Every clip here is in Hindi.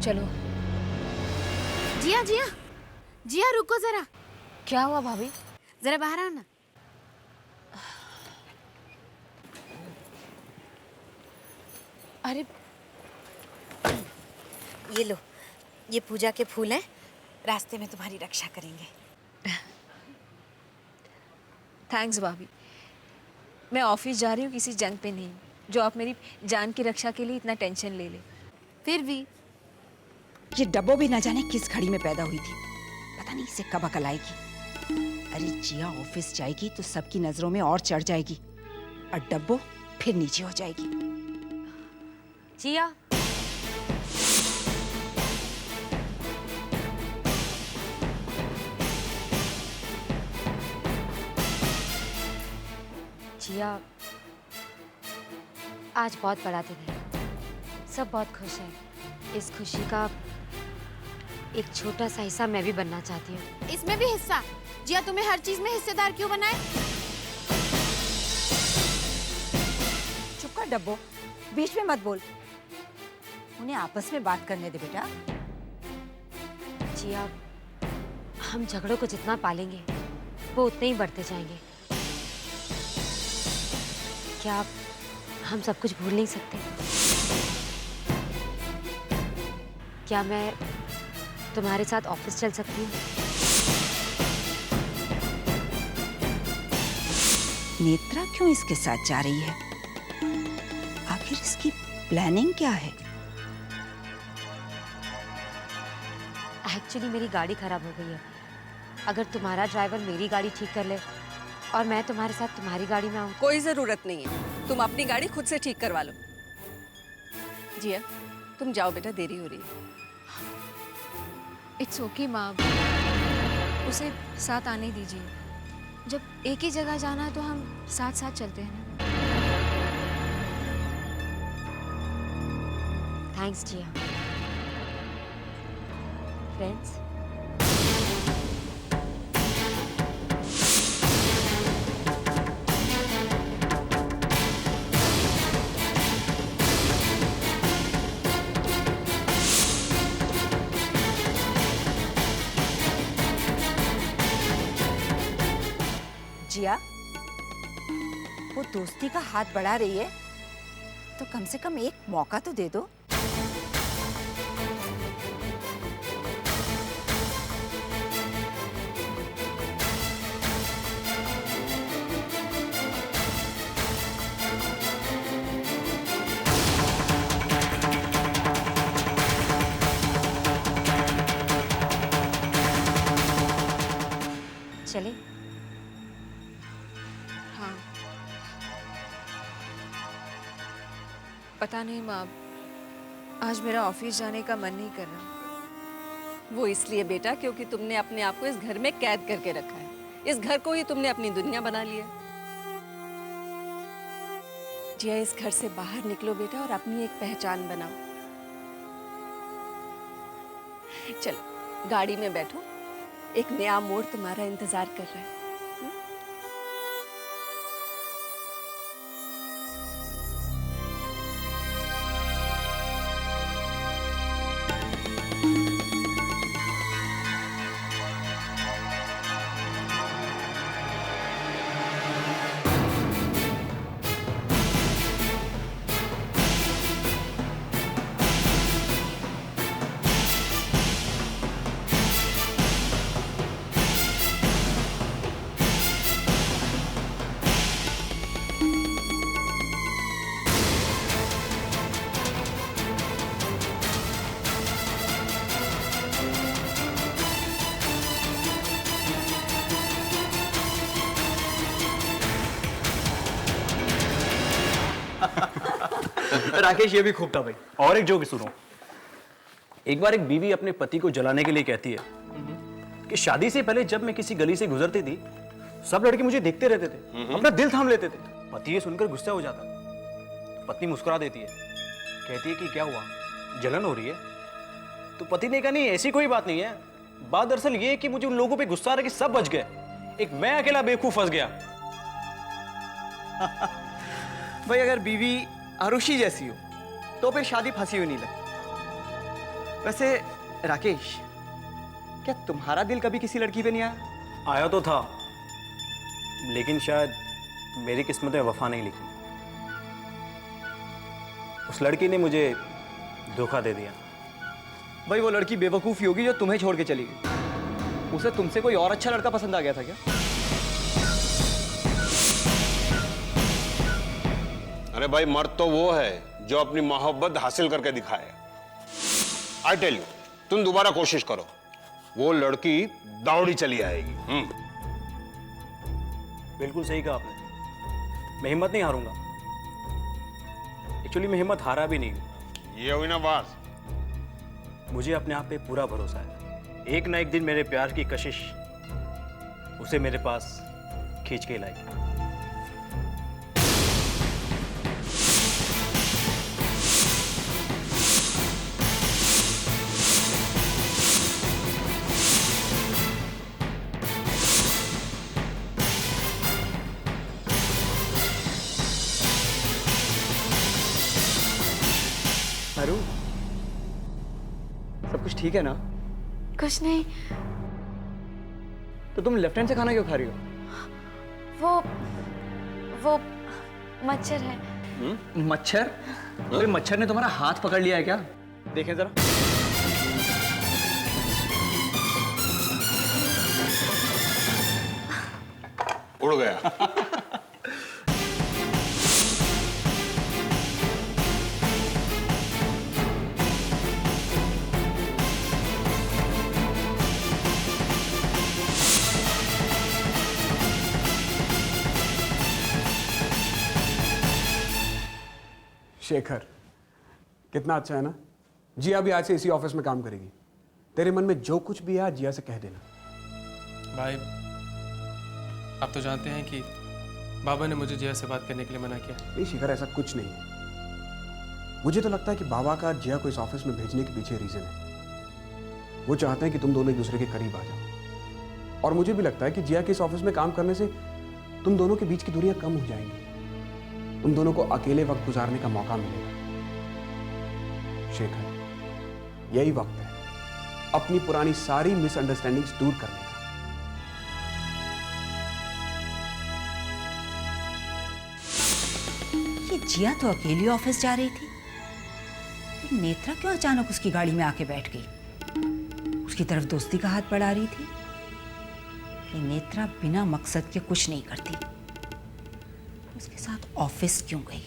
चलो। जिया जिया जिया, रुको जरा। क्या हुआ भाभी? जरा बाहर आओ ना। अरे ये लो, ये पूजा के फूल हैं, रास्ते में तुम्हारी रक्षा करेंगे। थैंक्स भाभी। मैं ऑफिस जा रही हूँ, किसी जंग पे नहीं जो आप मेरी जान की रक्षा के लिए इतना टेंशन ले ले। फिर भी ये डब्बो भी न जाने किस घड़ी में पैदा हुई थी, पता नहीं इसे कब अकल आएगी। अरे जिया ऑफिस जाएगी तो सबकी नजरों में और चढ़ जाएगी और डब्बो फिर नीचे हो जाएगी। जिया, जिया, आज बहुत बड़ा दिन है, सब बहुत खुश हैं। इस खुशी का एक छोटा सा हिस्सा मैं भी बनना चाहती हूँ। इसमें भी हिस्सा? जिया, तुम्हें हर चीज में हिस्सेदार क्यों बनाए? चुप कर डब्बो, बीच में मत बोल, उन्हें आपस में बात करने दे बेटा। जिया, हम झगड़ों को जितना पालेंगे वो उतने ही बढ़ते जाएंगे। क्या हम सब कुछ भूल नहीं सकते? क्या मैं तुम्हारे साथ ऑफिस चल सकती हूँ? नेत्रा क्यों इसके साथ जा रही है? आखिर इसकी प्लानिंग क्या है? एक्चुअली मेरी गाड़ी खराब हो गई है। अगर तुम्हारा ड्राइवर मेरी गाड़ी ठीक कर ले और मैं तुम्हारे साथ तुम्हारी गाड़ी में आऊँ। कोई जरूरत नहीं है, तुम अपनी गाड़ी खुद से ठीक करवा लो। जिया, तुम जाओ बेटा, देरी हो रही है। इट्स ओके माँ, उसे साथ आने दीजिए। जब एक ही जगह जाना है तो हम साथ साथ चलते हैं ना। थैंक्स जिया। फ्रेंड्स, जिया, वो दोस्ती का हाथ बढ़ा रही है तो कम से कम एक मौका तो दे दो। चले? हाँ। पता नहीं माँ, आज मेरा ऑफिस जाने का मन नहीं कर रहा। वो इसलिए बेटा क्योंकि तुमने अपने आप को इस घर में कैद करके रखा है। इस घर को ही तुमने अपनी दुनिया बना लिया। जिया, इस घर से बाहर निकलो बेटा और अपनी एक पहचान बनाओ। चलो गाड़ी में बैठो, एक नया मोड़ तुम्हारा इंतजार कर रहा है। राकेश, ये भी खूब था भाई। और एक जोक सुनो। एक बार एक बीवी अपने पति को जलाने के लिए कहती है कि शादी से पहले जब मैं किसी गली से गुजरती थी, सब लड़के मुझे देखते रहते थे, अपना दिल थाम लेते थे। पति ये सुनकर गुस्सा हो जाता, तो पत्नी मुस्कुरा देती है, कहती है कि क्या हुआ, जलन हो रही है? तो पति ने कहा, नहीं ऐसी कोई बात नहीं है, बात दरअसल ये है कि मुझे उन लोगों पे गुस्सा आ रहा कि सब बच गए, एक मैं अकेला बेवकूफ फंस गया। भाई अगर बीवी आरुषि जैसी हो तो फिर शादी फंसी हुई नहीं लगती। वैसे राकेश, क्या तुम्हारा दिल कभी किसी लड़की पे नहीं आया? आया तो था, लेकिन शायद मेरी किस्मत में वफा नहीं लिखी। उस लड़की ने मुझे धोखा दे दिया। भाई वो लड़की बेवकूफ़ी होगी जो तुम्हें छोड़ के चली गई। उसे तुमसे कोई और अच्छा लड़का पसंद आ गया था क्या? अरे भाई, मर्द तो वो है जो अपनी मोहब्बत हासिल करके दिखाए। आई टेल यू, तुम दोबारा कोशिश करो, वो लड़की दौड़ी चली आएगी। बिल्कुल सही कहा आपने। मैं हिम्मत नहीं हारूंगा। एक्चुअली मैं हिम्मत हारा भी नहीं। ये हुई ना बात। मुझे अपने आप पे पूरा भरोसा है। एक ना एक दिन मेरे प्यार की कशिश उसे मेरे पास खींच के लाएगी। अरु, सब कुछ ठीक है ना? कुछ नहीं। तो तुम लेफ्ट हैंड से खाना क्यों खा रही हो? वो मच्छर है। मच्छर? अरे मच्छर ने तुम्हारा हाथ पकड़ लिया है क्या? देखें जरा। उड़ गया। शेखर, कितना अच्छा है ना। जिया भी आज से इसी ऑफिस में काम करेगी। तेरे मन में जो कुछ भी है आज जिया से कह देना। भाई, आप तो जानते हैं कि बाबा ने मुझे जिया से बात करने के लिए मना किया। नहीं शेखर, ऐसा कुछ नहीं है। मुझे तो लगता है कि बाबा का जिया को इस ऑफिस में भेजने के पीछे रीजन है। वो चाहते हैं कि तुम दोनों एक दूसरे के करीब आ जाओ। और मुझे भी लगता है कि जिया के इस ऑफिस में काम करने से तुम दोनों के बीच की दूरियां कम हो जाएंगी। उन दोनों को अकेले वक्त गुजारने का मौका मिलेगा। शेखर, यही वक्त है अपनी पुरानी सारी मिसअंडरस्टैंडिंग्स दूर करने का। ये जिया तो अकेली ऑफिस जा रही थी, फिर नेत्रा क्यों अचानक उसकी गाड़ी में आके बैठ गई? उसकी तरफ दोस्ती का हाथ बढ़ा रही थी। ये नेत्रा बिना मकसद के कुछ नहीं करती। उसके साथ ऑफिस क्यों गई?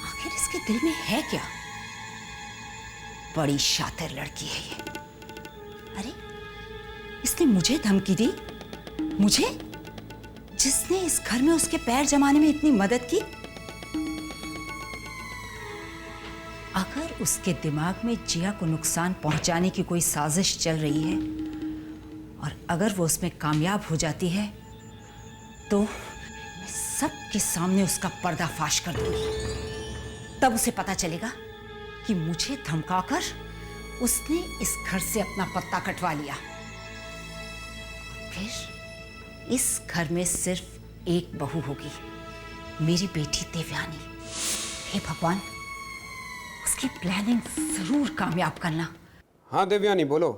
आखिर इसके दिल में है क्या? बड़ी शातिर लड़की है ये। अरे, इसने मुझे धमकी दी, मुझे, जिसने इस घर में उसके पैर जमाने में इतनी मदद की। अगर उसके दिमाग में जिया को नुकसान पहुंचाने की कोई साजिश चल रही है और अगर वो उसमें कामयाब हो जाती है तो मैं सबके सामने उसका पर्दाफाश कर दूंगी। तब उसे पता चलेगा कि मुझे धमकाकर उसने इस घर से अपना पत्ता कटवा लिया। फिर इस घर में सिर्फ एक बहू होगी, मेरी बेटी देवयानी। हे भगवान, उसकी प्लानिंग जरूर कामयाब करना। हाँ देवयानी, बोलो।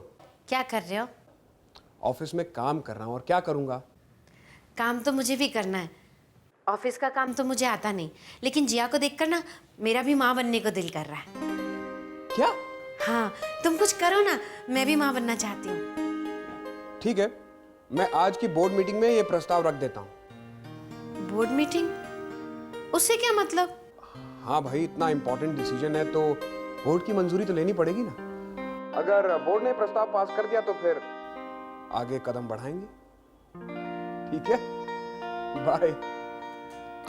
क्या कर रहे हो? ऑफिस में काम कर रहा हूँ, और क्या करूँगा? काम तो मुझे भी करना है। ऑफिस का काम तो मुझे आता नहीं, लेकिन जिया को देखकर ना मेरा भी माँ बनने को दिल कर रहा है। क्या? हाँ, तुम कुछ करो ना, मैं भी माँ बनना चाहती हूँ। ठीक है, मैं आज की बोर्ड मीटिंग में ये प्रस्ताव रख देता हूँ। Board meeting? उससे क्या मतलब? हाँ भाई, इतना इंपॉर्टेंट डिसीजन है तो बोर्ड की मंजूरी तो लेनी पड़ेगी ना। अगर बोर्ड ने प्रस्ताव पास कर दिया तो फिर आगे कदम बढ़ाएंगे। ठीक है, बाय।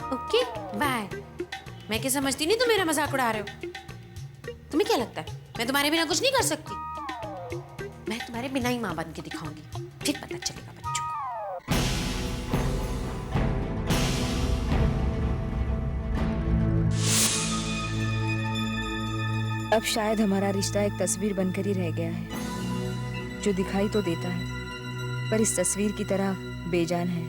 Okay, bye. मैं क्या समझती नहीं, तुम मेरा मजाक उड़ा रहे हो। तुम्हें क्या लगता है मैं तुम्हारे बिना कुछ नहीं कर सकती? मैं तुम्हारे बिना ही माँ बन के दिखाऊंगी, फिर पता चलेगा बच्चों को। अब शायद हमारा रिश्ता एक तस्वीर बनकर ही रह गया है, जो दिखाई तो देता है पर इस तस्वीर की तरह बेजान है।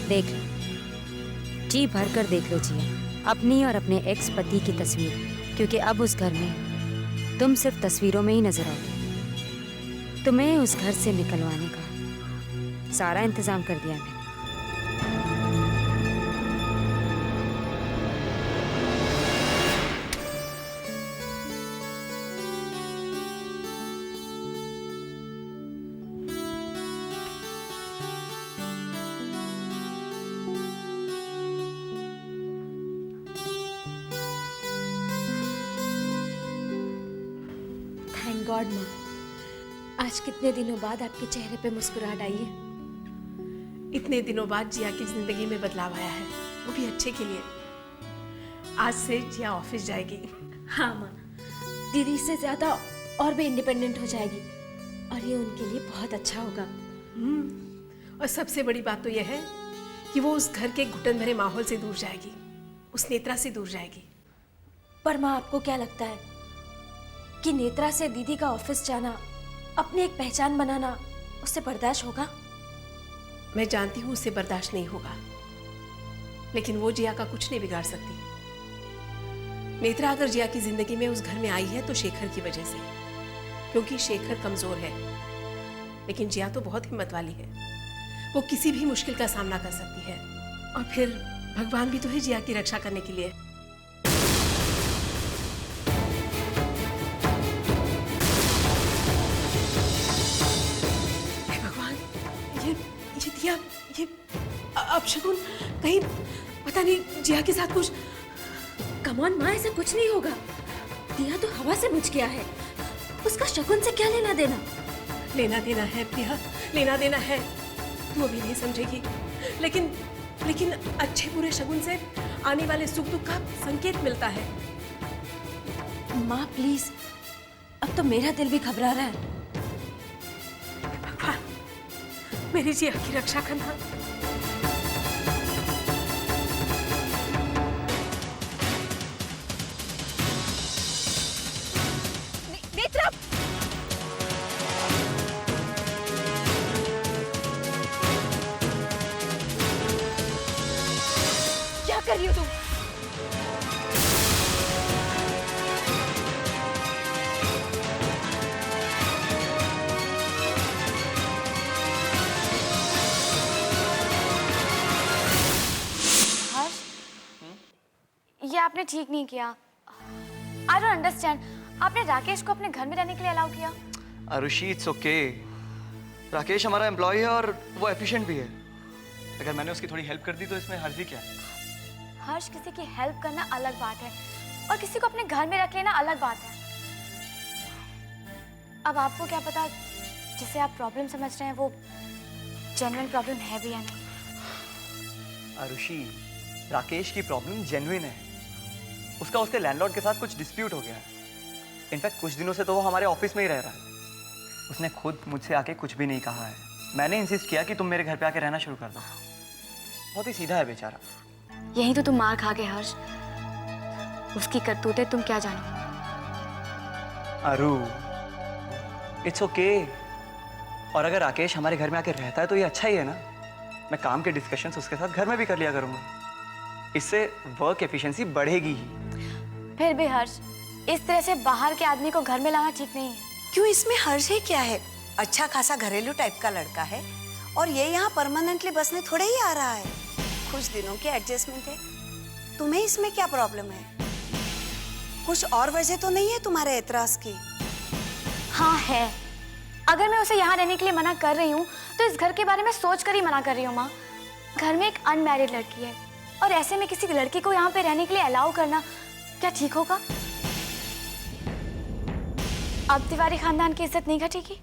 देख, जी भर कर देख लो जिया अपनी और अपने एक्स पति की तस्वीर, क्योंकि अब उस घर में तुम सिर्फ तस्वीरों में ही नजर आओगे। तुम्हें उस घर से निकलवाने का सारा इंतजाम कर दिया मैंने। थैंक गॉड माँ, आज कितने दिनों बाद आपके चेहरे पे मुस्कुराहट आई है। इतने दिनों बाद जिया की जिंदगी में बदलाव आया है, वो भी अच्छे के लिए। आज से जिया ऑफिस जाएगी। हाँ माँ, दीदी से ज़्यादा और भी इंडिपेंडेंट हो जाएगी और ये उनके लिए बहुत अच्छा होगा। और सबसे बड़ी बात तो यह है कि वो उस घर के घुटन भरे माहौल से दूर जाएगी, उस नेत्रा से दूर जाएगी। पर माँ, आपको क्या लगता है कि नेत्रा से दीदी का ऑफिस जाना, अपनी एक पहचान बनाना, उससे बर्दाश्त होगा? मैं जानती हूँ उससे बर्दाश्त नहीं होगा, लेकिन वो जिया का कुछ नहीं बिगाड़ सकती। नेत्रा अगर जिया की जिंदगी में उस घर में आई है तो शेखर की वजह से, क्योंकि शेखर कमजोर है, लेकिन जिया तो बहुत हिम्मत वाली है। वो किसी भी मुश्किल का सामना कर सकती है, और फिर भगवान भी तो है जिया की रक्षा करने के लिए। दिया, ये अपशगुन कहीं, पता नहीं जिया के साथ कुछ। कम ऑन माँ, ऐसा कुछ नहीं होगा। दिया तो हवा से बुझ गया है, उसका शगुन से क्या लेना देना? लेना देना है प्रिया, लेना देना है। तू अभी नहीं समझेगी, लेकिन अच्छे बुरे शगुन से आने वाले सुख दुख का संकेत मिलता है। माँ प्लीज, अब तो मेरा दिल भी घबरा रहा है। भगवान, मेरी जिया की रक्षा करना। नेत्रा, क्या कर रही हो तुम? ये आपने ठीक नहीं किया। I don't understand. आपने राकेश को अपने घर में रहने के लिए अलाउ किया। Arushi, it's okay. राकेश हमारा एम्प्लॉय है और वो एफिशिएंट भी है। अगर मैंने उसकी थोड़ी हेल्प कर दी तो इसमें हर्ज ही क्या है? हर्ष, किसी की हेल्प करना अलग बात है और किसी को अपने घर में रख लेना अलग बात है। अब आपको क्या पता जिसे आप प्रॉब्लम समझ रहे हैं वो जेन्युइन प्रॉब्लम है भी या नहीं। आरुषि, राकेश की प्रॉब्लम जेन्युइन है। उसका उसके लैंडलॉर्ड के साथ कुछ डिस्प्यूट हो गया है। इनफैक्ट कुछ दिनों से तो वो हमारे ऑफिस में ही रह रहा है। उसने खुद मुझसे आके कुछ भी नहीं कहा है। मैंने इंसिस्ट किया कि तुम मेरे घर पे आके रहना शुरू कर दो। बहुत ही सीधा है बेचारा। यही तो तुम मार खा गए हर्ष। उसकी करतूतें तुम क्या जानो। अरु, इट्स ओके। और अगर राकेश हमारे घर में आके रहता है तो ये अच्छा ही है ना। मैं काम के डिस्कशंस उसके साथ घर में भी कर लिया करूंगा। इससे वर्क एफिशिएंसी बढ़ेगी ही। फिर भी हर्ष, इस तरह से बाहर के आदमी को घर में लाना ठीक नहीं है। क्यों, इसमें हर्ष है क्या है? अच्छा खासा घरेलू टाइप का लड़का है और ये यहाँ परमानेंटली बसने थोड़े ही आ रहा है। कुछ दिनों की एडजस्टमेंट है। तुम्हें इसमें क्या प्रॉब्लम है? कुछ और वजह तो नहीं है तुम्हारे एतराज की? हाँ है। अगर मैं उसे यहाँ रहने के लिए मना कर रही हूँ तो इस घर के बारे में सोच कर ही मना कर रही हूँ माँ। घर में एक अनमैरिड लड़की है और ऐसे में किसी लड़की को यहाँ पे रहने के लिए अलाउ करना क्या ठीक होगा? अब तिवारी खानदान की इज्जत नहीं घटेगी।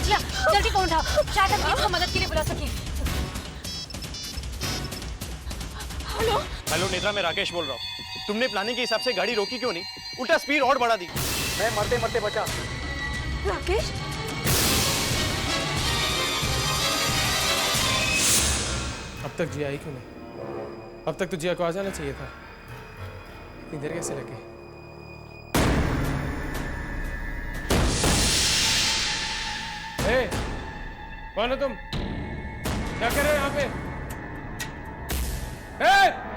जिया जल्दी फोन उठाओ, शायद हम किसी को मदद के लिए बुला सके। हेलो हेलो नेत्रा, मैं राकेश बोल रहा हूँ। तुमने प्लानिंग के हिसाब से गाड़ी रोकी क्यों नहीं? उल्टा स्पीड और बढ़ा दी। मैं मरते मरते बचा। राकेश, अब तक जिया आई क्यों नहीं? अब तक तो जिया को आ जाना चाहिए था। इतनी देर कैसे लगी? हे, कौन हो तुम? क्या कर रहे हो यहाँ पे? हे!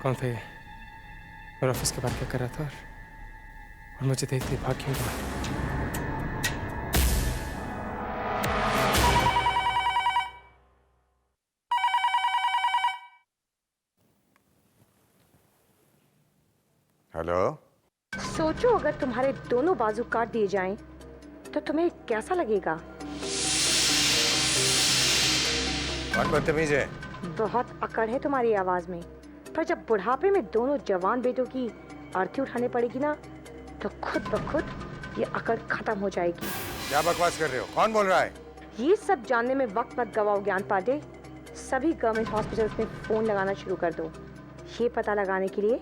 कौन था ये? मेरे ऑफिस के बाहर क्या कर रहा था और मुझे देखते भाग क्यों गया? हेलो। सोचो अगर तुम्हारे दोनों बाजू काट दिए जाएं तो तुम्हें कैसा लगेगा? कौन बदतमीज है? बहुत अकड़ है तुम्हारी आवाज में, पर जब बुढ़ापे में दोनों जवान बेटों की अर्थी उठानी पड़ेगी ना, तो खुद ब खुद ये अकड़ खत्म हो जाएगी। क्या बकवास कर रहे हो? कौन बोल रहा है? ये सब जानने में वक्त मत गवाओ ज्ञान पांडे। सभी गवर्नमेंट हॉस्पिटल्स में फोन लगाना शुरू कर दो, ये पता लगाने के लिए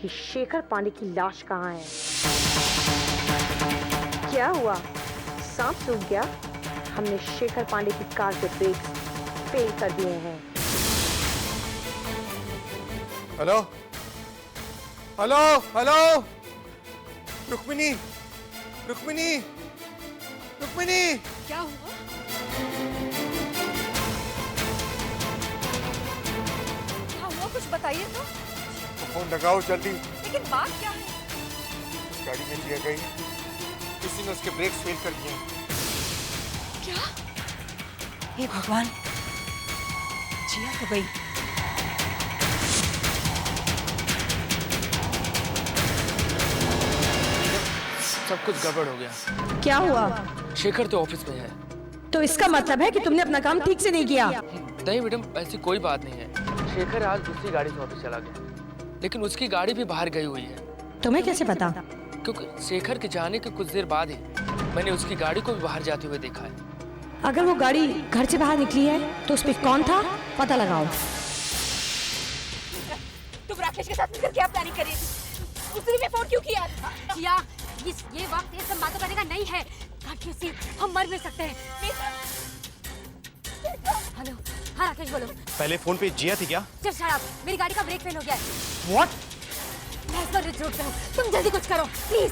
कि शेखर पांडे की लाश कहाँ है। क्या हुआ? सांप सूख गया? हमने शेखर पांडे की कार के ब्रेक फेल कर दिए हैं। Hello hello hello, Rukmini Rukmini Rukmini, क्या हुआ? क्या हुआ, कुछ बताइए तो। फोन लगाओ जल्दी। लेकिन बात क्या है? उस गाड़ी में जिया गई, किसी ने उसके ब्रेक्स फेल कर दिए। क्या? हे भगवान, जिया तो गई। सब कुछ गड़बड़ हो गया। क्या हुआ? शेखर तो ऑफिस में है। तो इसका मतलब है कि तुमने अपना काम ठीक से नहीं किया। नहीं मैडम, ऐसी कोई बात नहीं है। शेखर आज दूसरी गाड़ी से ऑफिस चला गया, लेकिन उसकी गाड़ी भी बाहर गई हुई है। तुम्हें कैसे पता? क्योंकि शेखर के जाने के कुछ देर बाद ही मैंने उसकी गाड़ी को भी बाहर जाते हुए देखा है। अगर वो गाड़ी घर से बाहर निकली है तो उस पे कौन था, पता लगाओ। तुम राकेश के साथ मिलकर क्या प्लानिंग कर रही थी? उसने में फोन क्यों किया? जिया, ये वक्त ये सब बातों करने का नहीं है। राकेश से हम मर भी सकते हैं। हेलो, हाँ राकेश बोलो। पहले फोन पे जिया थी क्या? Just shut up, मेरी गाड़ी का ब्रेक फेल हो गया है। What? मैं इस पर रिच रोड पे हूँ, तुम जल्दी कुछ करो please.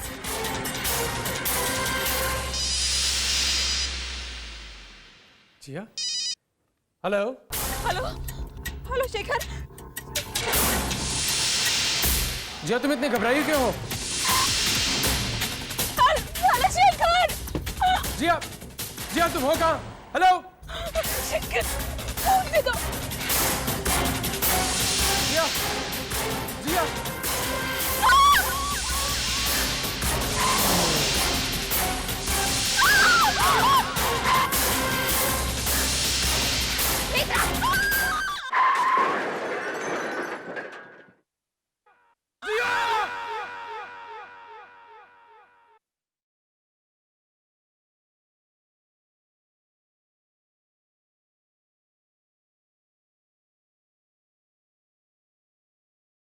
Jiya? Hello hello hello Shekhar. Jiya, तुम इतने घबराई क्यों हो? हेलो शेखर। जिया, जिया तुम हो कहाँ? हेलो शेखर।